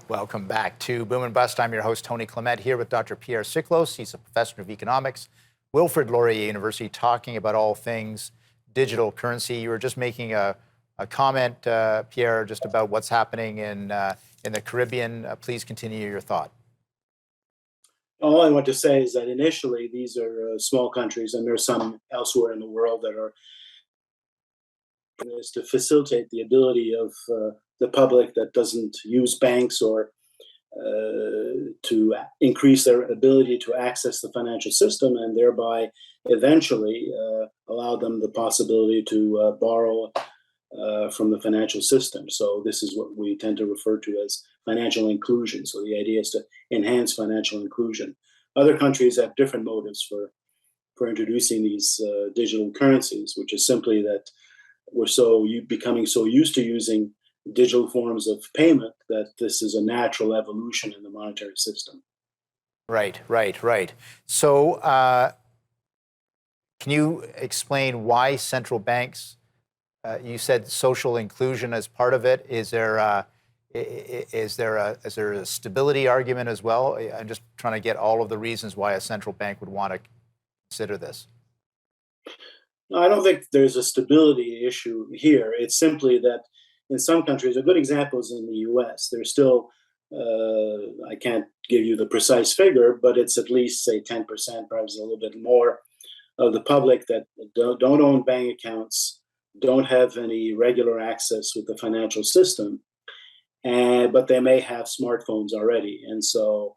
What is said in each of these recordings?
Welcome back to Boom and Bust. I'm your host, Tony Clement, here with Dr. Pierre Siklos. He's a professor of economics, Wilfrid Laurier University, talking about all things digital currency. You were just making a comment, Pierre, just about what's happening in the Caribbean. Please continue your thought. All I want to say is that initially these are small countries, and there's some elsewhere in the world that are is to facilitate the ability of the public that doesn't use banks or to increase their ability to access the financial system, and thereby eventually allow them the possibility to borrow from the financial system. So this is what we tend to refer to as financial inclusion. So the idea is to enhance financial inclusion. Other countries have different motives for introducing these digital currencies, which is simply that we're becoming so used to using digital forms of payment that this is a natural evolution in the monetary system. Right. So can you explain why central banks, you said social inclusion as part of it. Is there a stability argument as well? I'm just trying to get all of the reasons why a central bank would want to consider this. No, I don't think there's a stability issue here. It's simply that in some countries, a good example is in the US. There's still, I can't give you the precise figure, but it's at least, say, 10%, perhaps a little bit more, of the public that don't own bank accounts, don't have any regular access with the financial system, but they may have smartphones already. And so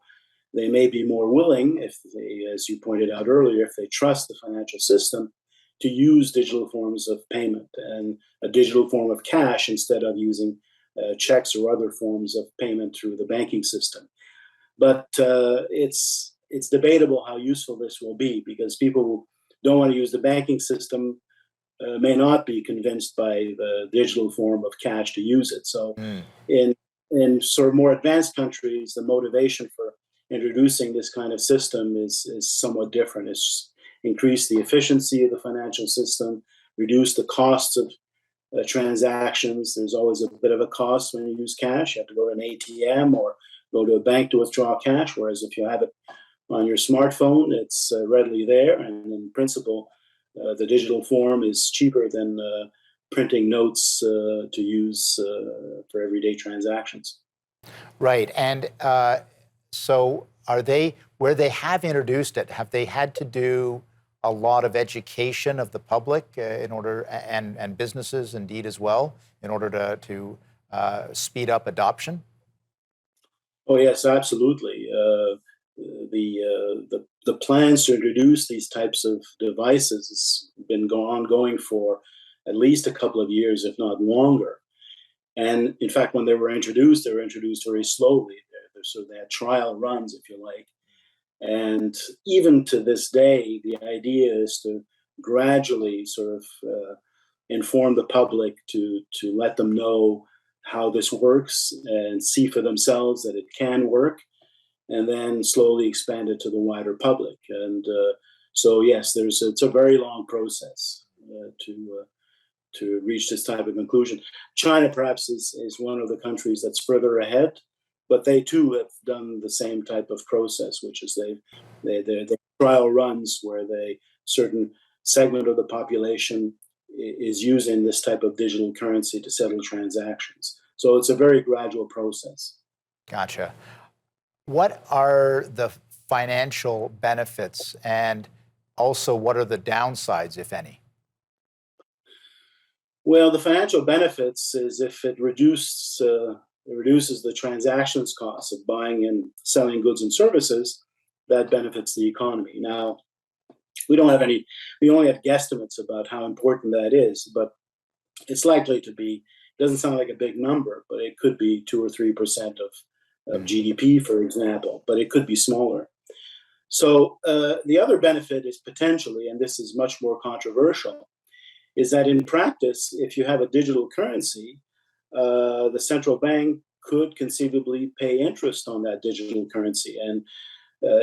they may be more willing, if they, as you pointed out earlier, if they trust the financial system, to use digital forms of payment and a digital form of cash instead of using checks or other forms of payment through the banking system. But it's debatable how useful this will be, because people who don't want to use the banking system may not be convinced by the digital form of cash to use it. So in sort of more advanced countries, the motivation for introducing this kind of system is somewhat different. It's increase the efficiency of the financial system, reduce the costs of transactions. There's always a bit of a cost when you use cash. You have to go to an ATM or go to a bank to withdraw cash, whereas if you have it on your smartphone, it's readily there. And in principle, the digital form is cheaper than printing notes to use for everyday transactions. Right. And so are they, where they have introduced it, have they had to do a lot of education of the public in order, and businesses indeed as well, in order to speed up adoption? Oh yes, absolutely. The plans to introduce these types of devices has been ongoing for at least a couple of years, if not longer. And in fact, when they were introduced very slowly. So they had trial runs, if you like. And even to this day, the idea is to gradually sort of inform the public to let them know how this works and see for themselves that it can work, and then slowly expand it to the wider public. And so, yes, it's a very long process to reach this type of conclusion. China perhaps is one of the countries that's further ahead, but they too have done the same type of process, which is they trial runs where certain segment of the population is using this type of digital currency to settle transactions. So it's a very gradual process. Gotcha. What are the financial benefits, and also what are the downsides, if any? Well, the financial benefits is if it reduces the transactions costs of buying and selling goods and services, that benefits the economy. Now, we only have guesstimates about how important that is, but it's likely to be, doesn't sound like a big number, but it could be 2 or 3% of GDP, for example, but it could be smaller. So the other benefit is potentially, and this is much more controversial, is that in practice, if you have a digital currency, the central bank could conceivably pay interest on that digital currency. And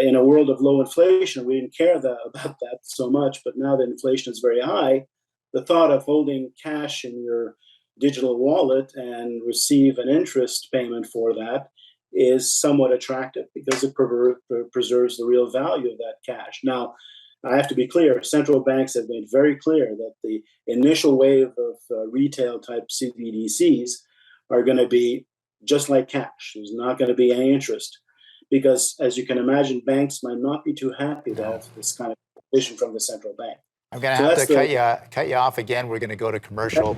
in a world of low inflation, we didn't care about that so much, but now that inflation is very high, the thought of holding cash in your digital wallet and receive an interest payment for that is somewhat attractive because it preserves the real value of that cash. Now, I have to be clear, central banks have made very clear that the initial wave of retail type CBDCs are going to be just like cash. There's not going to be any interest because, as you can imagine, banks might not be too happy to have this kind of vision from the central bank. I'm going to have to cut you off again. We're going to go to commercial.